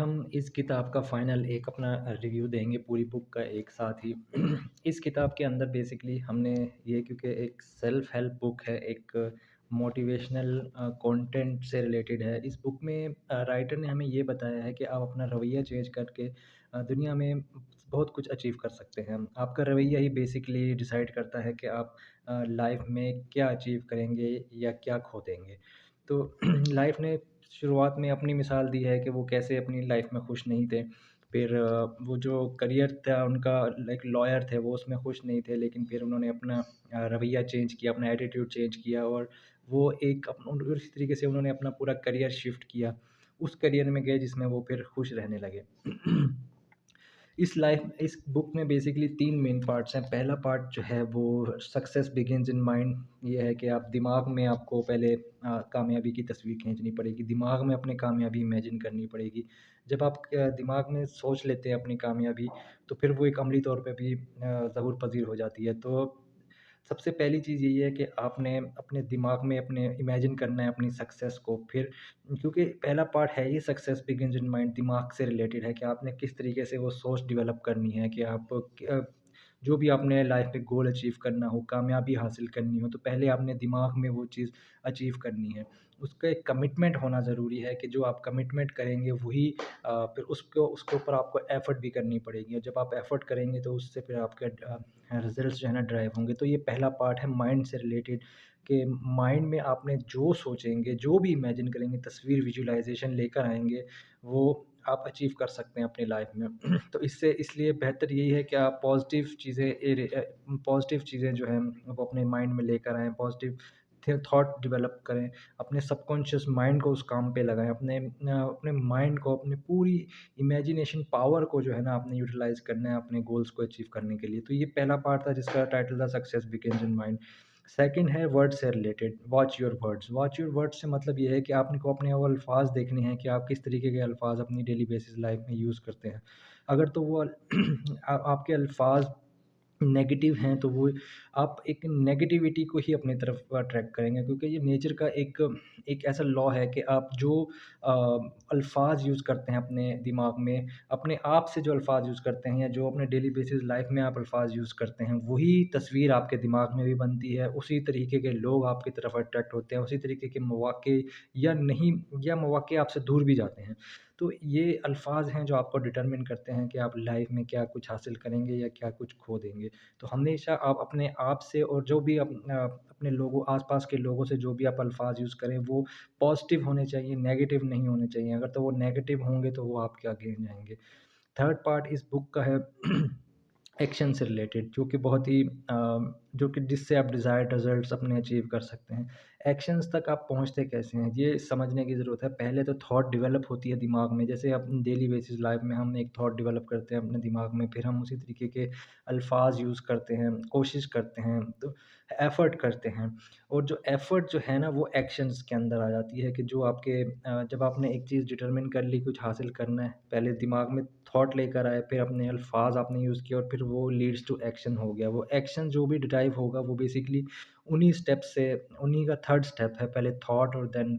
हम इस किताब का फाइनल एक अपना रिव्यू देंगे पूरी बुक का एक साथ ही। इस किताब के अंदर बेसिकली हमने ये क्योंकि एक सेल्फ हेल्प बुक है, एक मोटिवेशनल कंटेंट से रिलेटेड है। इस बुक में राइटर ने हमें ये बताया है कि आप अपना रवैया चेंज करके दुनिया में बहुत कुछ अचीव कर सकते हैं। आपका रवैया ही बेसिकली डिसाइड करता है कि आप लाइफ में क्या अचीव करेंगे या क्या खो देंगे। तो लाइफ ने शुरुआत में अपनी मिसाल दी है कि वो कैसे अपनी लाइफ में खुश नहीं थे। फिर वो जो करियर था उनका, लाइक लॉयर थे, वो उसमें खुश नहीं थे, लेकिन फिर उन्होंने अपना रवैया चेंज किया, अपना एटीट्यूड चेंज किया और वो एक उसी तरीके से उन्होंने अपना पूरा करियर शिफ्ट किया। उस करियर में गए जिसमें वो फिर खुश रहने लगे। इस बुक में बेसिकली 3 मेन पार्ट्स हैं। पहला पार्ट जो है वो सक्सेस बिगिन्स इन माइंड। ये है कि आप दिमाग में आपको पहले कामयाबी की तस्वीर खींचनी पड़ेगी, दिमाग में अपनी कामयाबी इमेजिन करनी पड़ेगी। जब आप दिमाग में सोच लेते हैं अपनी कामयाबी, तो फिर वो एक अमली तौर पे भी ज़हूर पज़ीर हो जाती है। तो सबसे पहली चीज़ यही है कि आपने अपने दिमाग में अपने इमेजिन करना है अपनी सक्सेस को। फिर क्योंकि पहला पार्ट है ही सक्सेस बिगिन्स इन माइंड, दिमाग से रिलेटेड है कि आपने किस तरीके से वो सोच डेवलप करनी है कि आप जो भी आपने लाइफ में गोल अचीव करना हो, कामयाबी हासिल करनी हो, तो पहले आपने दिमाग में वो चीज़ अचीव करनी है। उसका एक कमिटमेंट होना ज़रूरी है कि जो आप कमिटमेंट करेंगे वही फिर उसको उसके ऊपर आपको एफ़र्ट भी करनी पड़ेगी और जब आप एफ़र्ट करेंगे तो उससे फिर आपके रिज़ल्ट्स जो है ना ड्राइव होंगे। तो ये पहला पार्ट है माइंड से रिलेटेड कि माइंड में आपने जो सोचेंगे, जो भी इमेजिन करेंगे, तस्वीर विजुअलाइज़ेशन लेकर आएँगे, वो आप अचीव कर सकते हैं अपनी लाइफ़ में। तो इससे इसलिए बेहतर यही है कि आप पॉज़िटिव चीज़ें जो हैं वो अपने माइंड में लेकर आएँ, पॉज़िटिव थॉट डेवलप करें, अपने सबकॉन्शियस माइंड को उस काम पे लगाएँ, अपने माइंड को, अपनी पूरी इमेजिनेशन पावर को जो है ना आपने यूटिलाइज़ करना है अपने गोल्स को अचीव करने के लिए। तो ये पहला पार्ट था जिसका टाइटल था success begins in mind. Second है वर्ड से related, watch your words. Watch your words से मतलब ये है कि आपने को अपने वो अल्फ़ाज़ देखने हैं कि आप किस तरीके के अल्फ़ाज़ अपनी डेली बेसिस लाइफ़ में यूज़ करते हैं। अगर तो वो आपके अल्फ़ाज़ नेगेटिव हैं, तो वो आप एक नेगेटिविटी को ही अपनी तरफ अट्रैक्ट करेंगे, क्योंकि ये नेचर का एक एक ऐसा लॉ है कि आप जो अल्फ़ाज़ यूज़ करते हैं अपने दिमाग में, अपने आप से जो अल्फ़ाज़ यूज़ करते हैं या जो अपने डेली बेसिस लाइफ़ में आप अल्फ़ाज़ यूज़ करते हैं, वही तस्वीर आपके दिमाग में भी बनती है, उसी तरीके के लोग आपकी तरफ अट्रैक्ट होते हैं, उसी तरीके के मौक़े या नहीं या मौक़े आपसे दूर भी जाते हैं। तो ये अल्फ़ाज़ हैं जो आपको डिटरमिन करते हैं कि आप लाइफ़ में क्या कुछ हासिल करेंगे या क्या कुछ खो देंगे। तो हमेशा आप अपने आप से और जो भी अपने लोगों आस-पास के लोगों से जो भी आप अल्फ़ाज़ यूज़ करें वो पॉज़िटिव होने चाहिए, नेगेटिव नहीं होने चाहिए। अगर तो वो नेगेटिव होंगे तो वो आपके अगेंस्ट जाएँगे। थर्ड पार्ट इस बुक का है एक्शन से रिलेटेड, जो कि बहुत ही जो कि जिससे आप डिज़ायर्ड रिज़ल्ट्स अपने अचीव कर सकते हैं। एक्शंस तक आप पहुँचते कैसे हैं, ये समझने की ज़रूरत है। पहले तो थॉट डेवलप होती है दिमाग में, जैसे अपनी डेली बेसिस लाइफ़ में हम एक थॉट डेवलप करते हैं अपने दिमाग में, फिर हम उसी तरीके के अल्फ़ाज़ यूज़ करते हैं, कोशिश करते हैं, तो एफ़र्ट करते हैं। और जो एफ़र्ट जो है ना वो एक्शंस के अंदर आ जाती है कि जो आपके जब आपने एक चीज़ डिटरमिन कर ली, कुछ हासिल करना है, पहले दिमाग में थॉट लेकर आए, फिर अपने अल्फ़ाज़ आपने यूज़ किए और फिर वो लीड्स टू एक्शन हो गया। वो एक्शन जो भी डिराइव होगा वो बेसिकली उन्हीं स्टेप्स से, उन्हीं का थर्ड स्टेप है, पहले थॉट और देन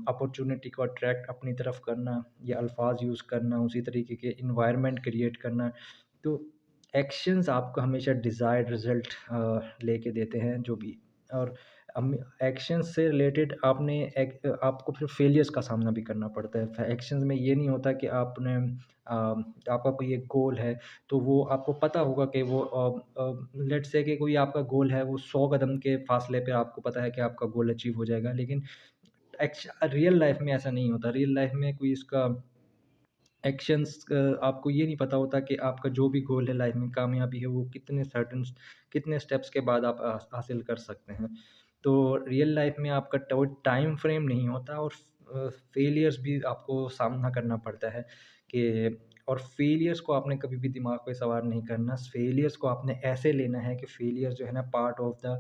अपॉर्च्युनिटी को अट्रैक्ट अपनी तरफ करना, या अल्फ़ाज़ यूज़ करना, उसी तरीके के एनवायरनमेंट क्रिएट करना। तो एक्शंस आपको हमेशा डिज़ायर्ड रिज़ल्ट लेके देते हैं जो भी। और हम एक्शंस से रिलेटेड आपको फिर फेलियर्स का सामना भी करना पड़ता है। एक्शंस में ये नहीं होता कि आपका कोई एक गोल है, तो वो आपको पता होगा कि वो लेट्स से कि कोई आपका गोल है, वो 100 कदम के फासले पे आपको पता है कि आपका गोल अचीव हो जाएगा। लेकिन रियल लाइफ़ में ऐसा नहीं होता। रियल लाइफ़ में कोई इसका एक्शंस आपको ये नहीं पता होता कि आपका जो भी गोल है लाइफ में, कामयाबी है, वो कितने स्टेप्स के बाद आप हासिल कर सकते हैं। तो रियल लाइफ में आपका टाइम फ्रेम नहीं होता और फेलियर्स भी आपको सामना करना पड़ता है कि और फेलियर्स को आपने कभी भी दिमाग पे सवार नहीं करना। फेलियर्स को आपने ऐसे लेना है कि फेलियर्स जो है ना पार्ट ऑफ द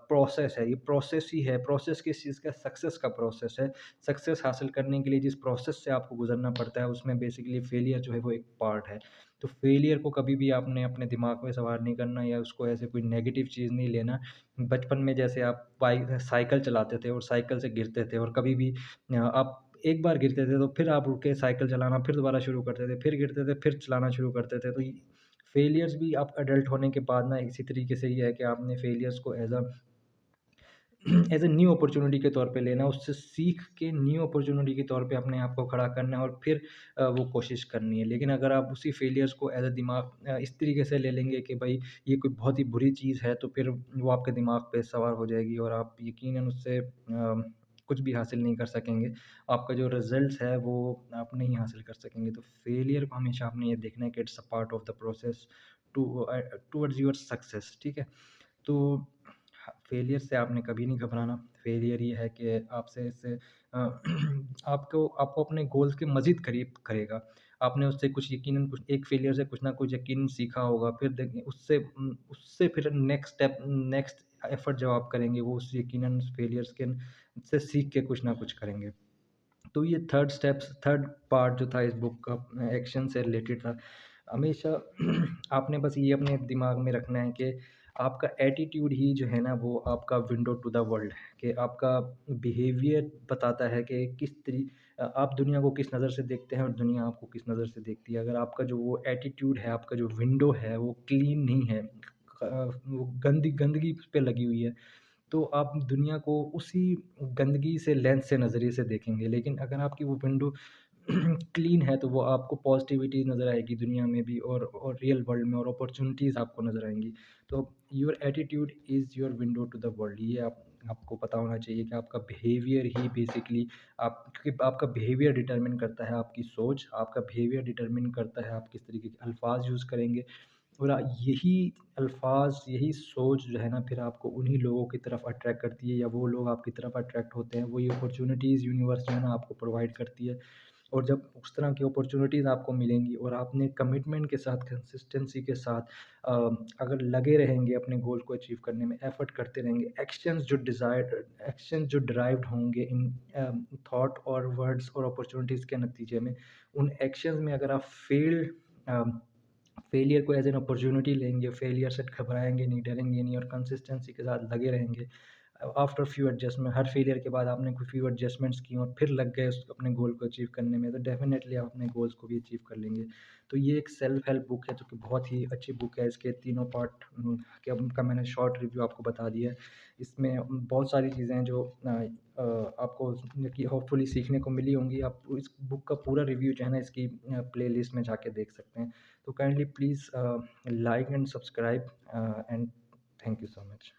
प्रोसेस है। ये प्रोसेस ही है। प्रोसेस किस चीज़ का? सक्सेस का प्रोसेस है। सक्सेस हासिल करने के लिए जिस प्रोसेस से आपको गुज़रना पड़ता है, उसमें बेसिकली फेलियर जो है वो एक पार्ट है। तो फेलियर को कभी भी आपने अपने दिमाग में सवार नहीं करना या उसको ऐसे कोई नेगेटिव चीज़ नहीं लेना। बचपन में जैसे आप साइकिल चलाते थे और साइकिल से गिरते थे और कभी भी आप एक बार गिरते थे तो फिर आप रुक के साइकिल चलाना फिर दोबारा शुरू करते थे, फिर गिरते थे, फिर चलाना शुरू करते थे। तो ये फेलियर्स भी आप एडल्ट होने के बाद ना इसी तरीके से ही है कि आपने फेलियर्स को एज़ अ न्यू अपॉर्च्युनिटी के तौर पे लेना, उससे सीख के न्यू अपॉर्च्युनिटी के तौर पे अपने आप को खड़ा करना है और फिर वो कोशिश करनी है। लेकिन अगर आप उसी फेलियर्स को एज़ अ इस तरीके से ले लेंगे कि भाई ये कोई बहुत ही बुरी चीज़ है, तो फिर वो आपके दिमाग पे सवार हो जाएगी और आप यकीनन उससे कुछ भी हासिल नहीं कर सकेंगे। आपका जो रिज़ल्ट्स है वो आप नहीं हासिल कर सकेंगे। तो फेलियर को हमेशा आपने ये देखना है कि it's a part of the process towards your success, ठीक है? तो फेलियर से आपने कभी नहीं घबराना। फेलियर ये है कि आपसे इससे आपको अपने गोल्स के मज़ीद करीब करेगा। आपने उससे कुछ यकीनन कुछ एक फेलियर से कुछ ना कुछ यकीनन सीखा होगा। फिर देखिए उससे फिर नेक्स्ट एफ़र्ट जब आप करेंगे वो उस यकीनन उस फेलियर्स के से सीख के कुछ ना कुछ करेंगे। तो ये थर्ड पार्ट जो था इस बुक का एक्शन से रिलेटेड था। हमेशा आपने बस ये अपने दिमाग में रखना है कि आपका एटीट्यूड ही जो है ना वो आपका विंडो टू द वर्ल्ड है, कि आपका बिहेवियर बताता है कि आप दुनिया को किस नज़र से देखते हैं और दुनिया आपको किस नज़र से देखती है। अगर आपका जो वो एटीट्यूड है, आपका जो विंडो है वो क्लीन नहीं है, वो गंदगी उस पे लगी हुई है, तो आप दुनिया को उसी गंदगी से लेंस से नज़रिए से देखेंगे। लेकिन अगर आपकी वो विंडो क्लीन है तो वो आपको पॉज़िटिविटी नज़र आएगी दुनिया में भी और रियल वर्ल्ड में और अपॉर्च्युनिटीज़ आपको नज़र आएँगी। तो your attitude is your window to the world, ये आपको पता होना चाहिए कि आपका बिहेवियर ही बेसिकली आप क्योंकि आपका बिहेवियर डिटरमिन करता है आपकी सोच, आपका बिहेवियर डिटरमिन करता है आप किस तरीके के अल्फ़ाज़ यूज़ करेंगे। और यही अल्फ़ाज़, यही सोच जो है ना फिर आपको उन्हीं लोगों की तरफ अट्रैक्ट करती है या वो लोग आपकी तरफ अट्रैक्ट होते हैं। वही अपॉर्च्युनिटीज़ यूनिवर्स जो है ना आपको प्रोवाइड करती है। और जब उस तरह की अपॉर्च्युनिटीज़ आपको मिलेंगी और आपने कमिटमेंट के साथ, कंसिस्टेंसी के साथ अ, अगर लगे रहेंगे अपने गोल को अचीव करने में, एफ़र्ट करते रहेंगे, एक्शंस जो डिराइव्ड होंगे इन थॉट और वर्ड्स और अपॉर्च्युनिटीज़ के नतीजे में, उन एक्शंस में अगर आप अ फेलियर को एज़ एन अपॉर्च्युनिटी लेंगे, फेलियर से घबराएँगे नहीं, डरेंगे नहीं और कंसिस्टेंसी के साथ लगे रहेंगे। आफ्टर फ्यू एडजस्टमेंट हर फेलियर के बाद आपने कुछ फ्यू एडजस्टमेंट्स की और फिर लग गए उस अपने गोल को अचीव करने में, तो डेफ़िनेटली आप अपने गोल्स को भी अचीव कर लेंगे। तो ये एक सेल्फ हेल्प बुक है जो कि बहुत ही अच्छी बुक है। इसके तीनों पार्ट का मैंने शॉर्ट रिव्यू आपको बता दिया है। इसमें बहुत सारी चीज़ें हैं जो आपको कि होपफुली सीखने को मिली होंगी। आप इस बुक का पूरा रिव्यू जो है ना इसकी प्लेलिस्ट में जाके देख सकते हैं। So kindly please like and subscribe and thank you so much.